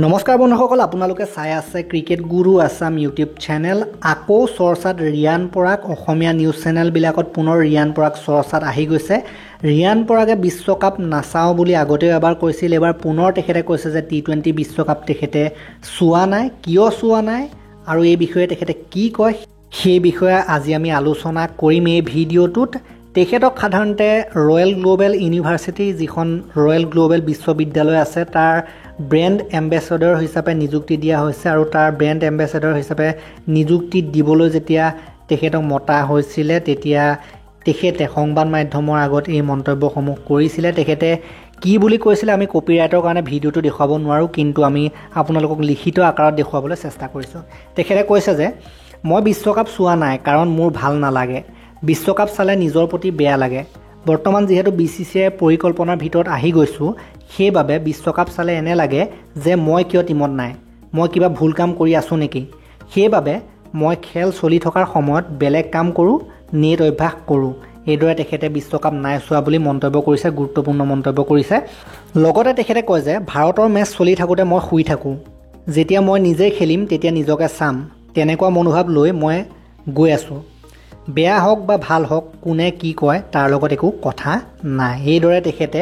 নমস্কাৰ বন্ধুসকল, আপোনালোকে চাই আছে ক্ৰিকেট গুৰু আছাম ইউটিউব চেনেল। আকৌ চৰ্চাত ৰিয়ান পৰাগ অসমীয়া নিউজ চেনেলবিলাকত পুনৰ ৰিয়ান পৰাগ চৰ্চাত আহি গৈছে। ৰিয়ান পৰাগে বিশ্বকাপ নাচাওঁ বুলি আগতেও এবাৰ কৈছিল, এবাৰ পুনৰ তেখেতে কৈছে যে টি20 বিশ্বকাপ তেখেতে চোৱা নাই। কিয় চোৱা নাই আৰু এই বিষয়ে তেখেতে কি কয় সেই বিষয়ে আজি আমি আলোচনা কৰিম এই ভিডিঅ'টোত। তেখেতক সাধাৰণতে ৰয়েল গ্লোবেল ইউনিভাৰ্চিটি, যিখন ৰয়েল গ্লোবেল বিশ্ববিদ্যালয় আছে, তাৰ ব্ৰেণ্ড এম্বেচেডৰ হিচাপে নিযুক্তি দিয়া হৈছে। আৰু তাৰ ব্ৰেণ্ড এম্বেচেডৰ হিচাপে নিযুক্তি দিবলৈ যেতিয়া তেখেতক মতা হৈছিলে, তেতিয়া তেখেতে সংবাদ মাধ্যমৰ আগত এই মন্তব্যসমূহ কৰিছিলে। তেখেতে কি বুলি কৈছিলে আমি কপিৰাইটৰ কাৰণে ভিডিঅ'টো দেখুৱাব নোৱাৰোঁ, কিন্তু আমি আপোনালোকক লিখিত আকাৰত দেখুৱাবলৈ চেষ্টা কৰিছোঁ। তেখেতে কৈছে যে মই বিশ্বকাপ চোৱা নাই কাৰণ মোৰ ভাল নালাগে। বিশ্বকাপ চালে নিজৰ প্ৰতি বেয়া লাগে। বৰ্তমান যিহেতু BCCI পৰিকল্পনাৰ ভিতৰত আহি গৈছোঁ, সেইবাবে বিশ্বকাপ চালে এনে লাগে যে মই কিয় টিমত নাই, মই কিবা ভুল কাম কৰি আছোঁ নেকি। সেইবাবে মই খেল চলি থকাৰ সময়ত বেলেগ কাম কৰোঁ, নেট অভ্যাস কৰোঁ। এইদৰে তেখেতে বিশ্বকাপ নাই চোৱা বুলি মন্তব্য কৰিছে, গুৰুত্বপূৰ্ণ মন্তব্য কৰিছে। লগতে তেখেতে কয় যে ভাৰতৰ মেচ চলি থাকোঁতে মই শুই থাকোঁ, যেতিয়া মই নিজেই খেলিম তেতিয়া নিজকে চাম, তেনেকুৱা মনোভাৱ লৈ মই গৈ আছোঁ। বেয়া হওক বা ভাল হওক, কোনে কি কয় তাৰ লগত একো কথা নাই। এইদৰে তেখেতে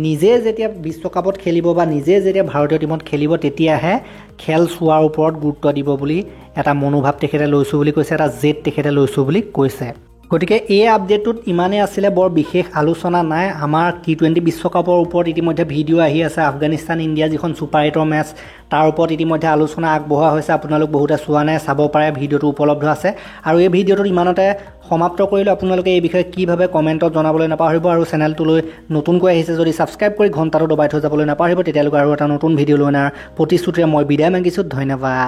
নিজে যেতিয়া বিশ্বকাপত খেলিব বা নিজে যেতিয়া ভাৰতীয় টীমত খেলিব, তেতিয়াহে খেল চোৱাৰ ওপৰত গুৰুত্ব দিব বুলি এটা মনোভাৱ তেখেতে লৈছোঁ বুলি কৈছে, এটা জেদ তেখেতে লৈছোঁ বুলি কৈছে। গতিকে এই আপডেটটোত ইমানেই আছিলে, বৰ বিশেষ আলোচনা নাই। আমাৰ টি20 বিশ্বকাপৰ ওপৰত ইতিমধ্যে ভিডিঅ' আহি আছে। আফগানিস্তান ইণ্ডিয়া যিখন ছুপাৰ 8ৰ মেচ, তাৰ ওপৰত ইতিমধ্যে আলোচনা আগবঢ়োৱা হৈছে। আপোনালোক বহুতে চোৱা নাই, চাব পাৰে, ভিডিঅ'টো উপলব্ধ আছে। আৰু এই ভিডিঅ'টোত ইমানতে সমাপ্ত কৰিলোঁ। আপোনালোকে এই বিষয়ে কি ভাবে কমেণ্টত জনাবলৈ নাপাহৰিব। আৰু চেনেলটোলৈ নতুনকৈ আহিছে যদি ছাবস্ক্ৰাইব কৰি ঘণ্টাটো দবাই থৈ যাবলৈ নাপাহৰিব। তেতিয়ালৈকে আৰু এটা নতুন ভিডিঅ' লৈ অনাৰ প্ৰতিশ্ৰুতিৰে মই বিদায় মাগিছোঁ। ধন্যবাদ।